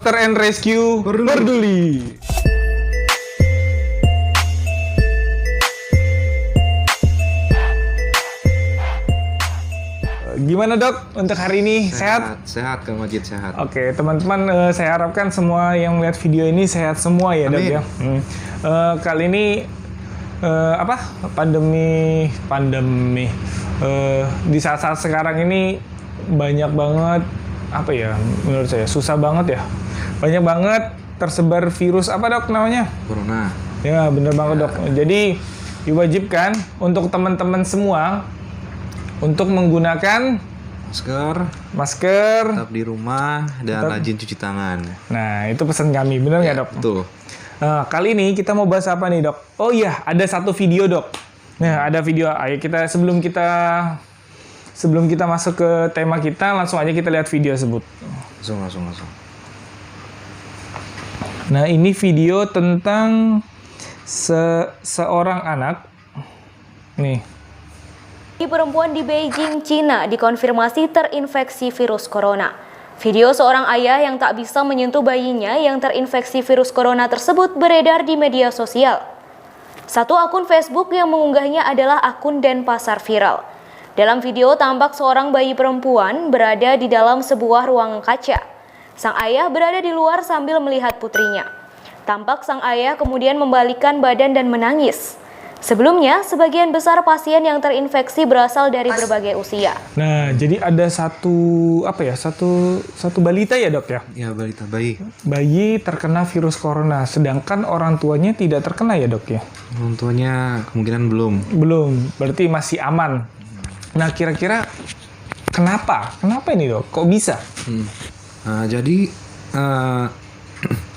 Dokter and Rescue Peduli. Gimana dok untuk hari ini? Sehat? Sehat Kang Majid, sehat. Oke teman-teman, saya harapkan semua yang melihat video ini sehat semua ya dok ya. Kali ini pandemi di saat-saat sekarang ini banyak banget menurut saya susah banget ya. Banyak banget tersebar virus dok namanya? Corona. Ya bener banget dok. Jadi diwajibkan untuk teman-teman semua untuk menggunakan masker, tetap di rumah dan rajin cuci tangan. Nah itu pesan kami, bener nggak dok? Betul. Kali ini kita mau bahas apa nih dok? Oh iya, ada satu video dok. Nah ada video. Ayo kita sebelum kita masuk ke tema kita, langsung aja kita lihat video tersebut. Langsung. Nah ini video tentang seorang anak. Nih. Perempuan di Beijing, Cina dikonfirmasi terinfeksi virus corona. Video seorang ayah yang tak bisa menyentuh bayinya yang terinfeksi virus corona tersebut beredar di media sosial. Satu akun Facebook yang mengunggahnya adalah akun Denpasar Viral. Dalam video tampak seorang bayi perempuan berada di dalam sebuah ruangan kaca. Sang ayah berada di luar sambil melihat putrinya. Tampak sang ayah kemudian membalikkan badan dan menangis. Sebelumnya, sebagian besar pasien yang terinfeksi berasal dari berbagai usia. Nah, jadi ada satu balita ya dok ya? Ya, balita, bayi. Bayi terkena virus corona, sedangkan orang tuanya tidak terkena ya dok ya? Orang tuanya kemungkinan belum. Belum, berarti masih aman. Nah, kira-kira kenapa? Kenapa ini dok? Kok bisa? Jadi,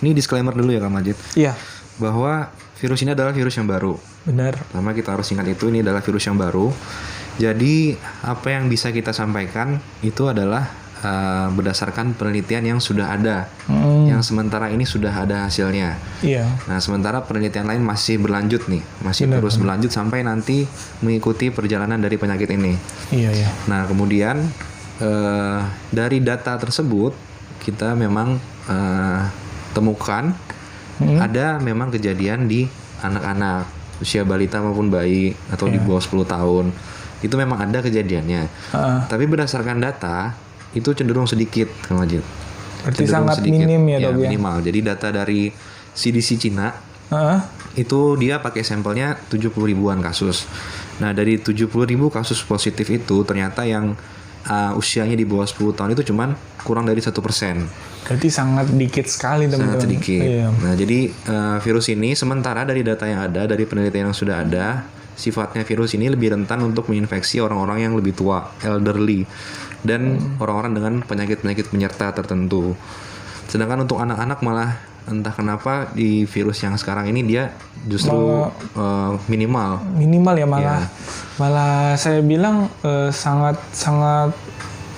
ini disclaimer dulu ya Kak Majid. Iya. Bahwa virus ini adalah virus yang baru. Benar. Pertama kita harus ingat ini adalah virus yang baru. Jadi apa yang bisa kita sampaikan itu adalah berdasarkan penelitian yang sudah ada, yang sementara ini sudah ada hasilnya. Iya. Nah sementara penelitian lain masih berlanjut nih, masih terus berlanjut sampai nanti mengikuti perjalanan dari penyakit ini. Iya. Nah kemudian dari data tersebut kita memang temukan ada memang kejadian di anak-anak usia balita maupun bayi atau di bawah 10 tahun itu memang ada kejadiannya. Tapi berdasarkan data itu cenderung sedikit Kang Majid. Berarti sangat minim ya dok ya? Minimal. Jadi data dari CDC Cina itu dia pakai sampelnya 70 ribuan kasus. Nah dari 70 ribu kasus positif itu ternyata yang usianya di bawah 10 tahun itu cuman kurang dari 1%. Berarti sangat dikit sekali teman-teman. Sangat sedikit. Iya. Nah jadi virus ini sementara dari data yang ada, dari penelitian yang sudah ada, sifatnya virus ini lebih rentan untuk menginfeksi orang-orang yang lebih tua, elderly, dan orang-orang dengan penyakit-penyakit penyerta tertentu. Sedangkan untuk anak-anak malah entah kenapa di virus yang sekarang ini dia justru minimal. Minimal ya malah. Ya. Malah saya bilang sangat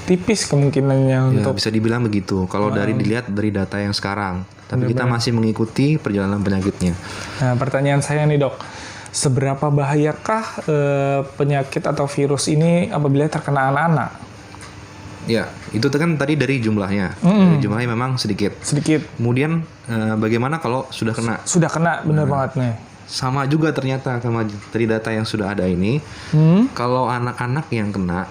tipis kemungkinannya untuk bisa dibilang begitu kalau dilihat dari data yang sekarang. Tapi kita masih mengikuti perjalanan penyakitnya. Nah, pertanyaan saya nih dok, seberapa bahayakah penyakit atau virus ini apabila terkena anak-anak? Ya, itu kan tadi dari jumlahnya. Dari jumlahnya memang sedikit. Kemudian bagaimana kalau sudah kena? Sudah kena, benar banget nih. Sama juga ternyata dari data yang sudah ada ini, kalau anak-anak yang kena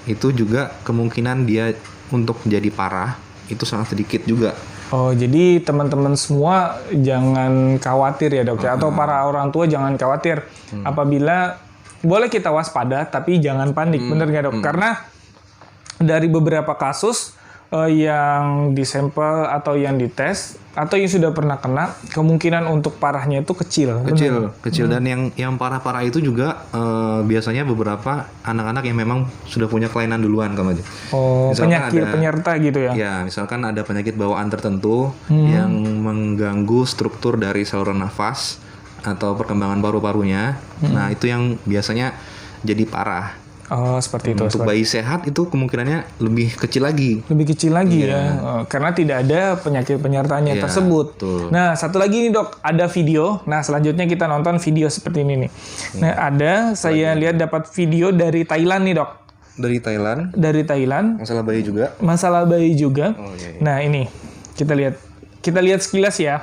itu juga kemungkinan dia untuk menjadi parah itu sangat sedikit juga. Oh, jadi teman-teman semua jangan khawatir ya dok ya, atau para orang tua jangan khawatir apabila boleh kita waspada tapi jangan panik, bener nggak dok? Karena dari beberapa kasus yang disampel atau yang dites atau yang sudah pernah kena, kemungkinan untuk parahnya itu kecil. Dan yang parah-parah itu juga biasanya beberapa anak-anak yang memang sudah punya kelainan duluan Kang Majid. Oh, penyakit penyerta gitu ya? Ya, misalkan ada penyakit bawaan tertentu yang mengganggu struktur dari saluran nafas atau perkembangan paru-parunya. Nah, itu yang biasanya jadi parah. Oh, seperti itu. Untuk bayi sehat itu kemungkinannya lebih kecil lagi. Ya. Karena tidak ada penyakit penyertanya tersebut. Betul. Nah, satu lagi nih dok, ada video. Nah, selanjutnya kita nonton video seperti ini nih. Nah, saya lihat dapat video dari Thailand nih dok. Dari Thailand. Dari Thailand. Masalah bayi juga. Masalah bayi juga. Oh, iya. Nah ini kita lihat kita lihat sekilas ya.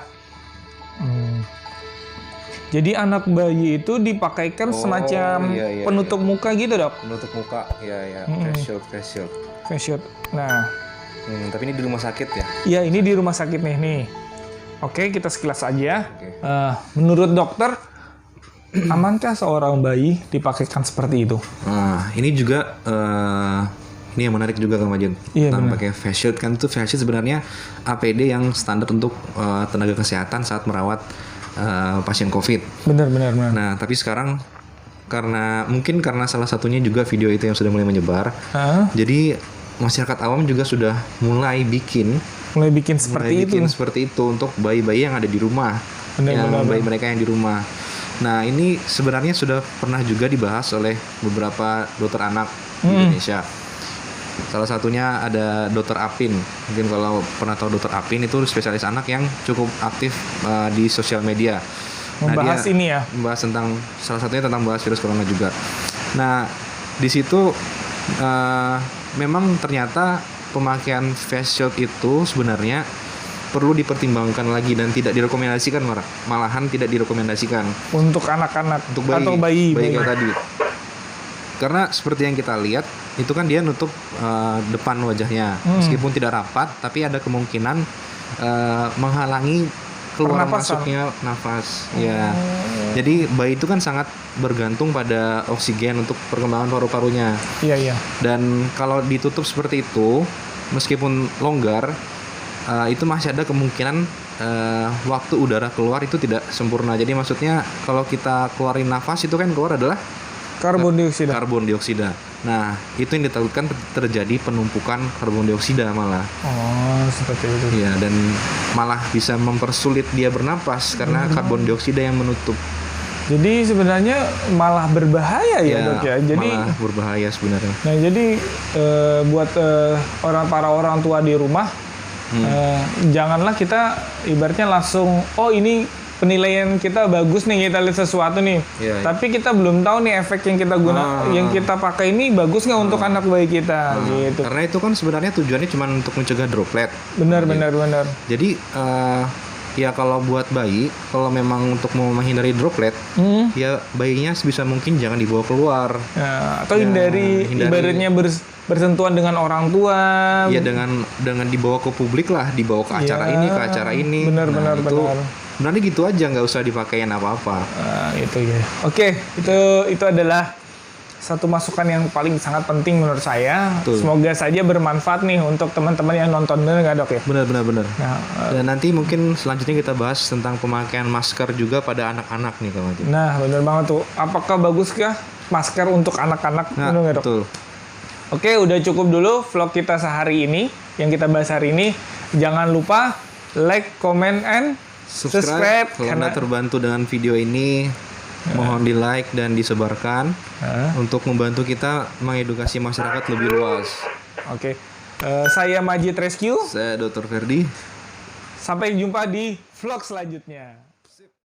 Jadi anak bayi itu dipakaikan semacam iya, penutup muka gitu, Dok. Penutup muka, ya, face shield. Face shield. Nah, tapi ini di rumah sakit ya? iya ini di rumah sakit nih. Oke, kita sekilas aja. Oke. Menurut dokter, amankah seorang bayi dipakaikan seperti itu? Nah, ini juga ini yang menarik juga Kang Majid. Iya, Tentang benar. pakai face shield kan, itu face shield sebenarnya APD yang standar untuk tenaga kesehatan saat merawat pasien COVID. Benar. Nah, tapi sekarang karena salah satunya juga video itu yang sudah mulai menyebar, jadi masyarakat awam juga sudah mulai bikin seperti itu. untuk bayi-bayi yang ada di rumah, bayi mereka yang di rumah. Nah, ini sebenarnya sudah pernah juga dibahas oleh beberapa dokter anak di Indonesia. Salah satunya ada Dokter Apin. Mungkin kalau pernah tahu Dokter Apin, itu spesialis anak yang cukup aktif di sosial media. Membahas dia ini ya. Membahas tentang salah satunya tentang bahas virus corona juga. Nah, di situ memang ternyata pemakaian face shield itu sebenarnya perlu dipertimbangkan lagi dan tidak direkomendasikan, malahan tidak direkomendasikan Untuk anak-anak untuk bayi, atau bayi. kayak tadi. Karena seperti yang kita lihat itu kan dia nutup depan wajahnya, meskipun tidak rapat, tapi ada kemungkinan menghalangi keluar Pernapasan. masuknya nafas. Ya, jadi bayi itu kan sangat bergantung pada oksigen untuk perkembangan paru-parunya. Iya. Dan kalau ditutup seperti itu, meskipun longgar, itu masih ada kemungkinan waktu udara keluar itu tidak sempurna. Jadi maksudnya kalau kita keluarin nafas itu kan keluar adalah Karbon dioksida. Nah, itu yang ditakutkan terjadi penumpukan karbon dioksida malah. Oh, seperti itu. Ya, dan malah bisa mempersulit dia bernapas karena karbon dioksida yang menutup. Jadi sebenarnya malah berbahaya ya, Dok ya. Jadi malah berbahaya sebenarnya. Nah, jadi buat para orang tua di rumah, janganlah kita ibaratnya langsung, oh ini penilaian kita bagus nih, kita lihat sesuatu nih. Iya. Tapi kita belum tahu nih efek yang kita yang kita pakai ini bagus nggak untuk anak bayi kita, gitu. Karena itu kan sebenarnya tujuannya cuma untuk mencegah droplet. Benar. Jadi ya kalau buat bayi, kalau memang untuk mau menghindari droplet, ya bayinya sebisa mungkin jangan dibawa keluar. Ya, atau hindari ibaratnya bersentuhan dengan orang tua. Iya, dengan dibawa ke publik lah, dibawa ke acara ini, ke acara ini. Benar. Sebenarnya gitu aja, nggak usah dipakein apa-apa. Itu ya. Oke, itu adalah satu masukan yang paling sangat penting menurut saya. Betul. Semoga saja bermanfaat nih untuk teman-teman yang nonton, bener nggak, Dok ya? Benar. Nah, Dan nanti mungkin selanjutnya kita bahas tentang pemakaian masker juga pada anak-anak nih, Kang Majid. bener banget tuh. Apakah baguskah masker untuk anak-anak? Nah, Bener nggak, Dok? betul. Oke, udah cukup dulu vlog kita sehari ini yang kita bahas hari ini. Jangan lupa like, comment, and subscribe Kalau Anda terbantu dengan video ini, mohon di like dan disebarkan untuk membantu kita mengedukasi masyarakat lebih luas. Oke. Saya Majid Rescue. Saya Dr. Ferdi. Sampai jumpa di vlog selanjutnya.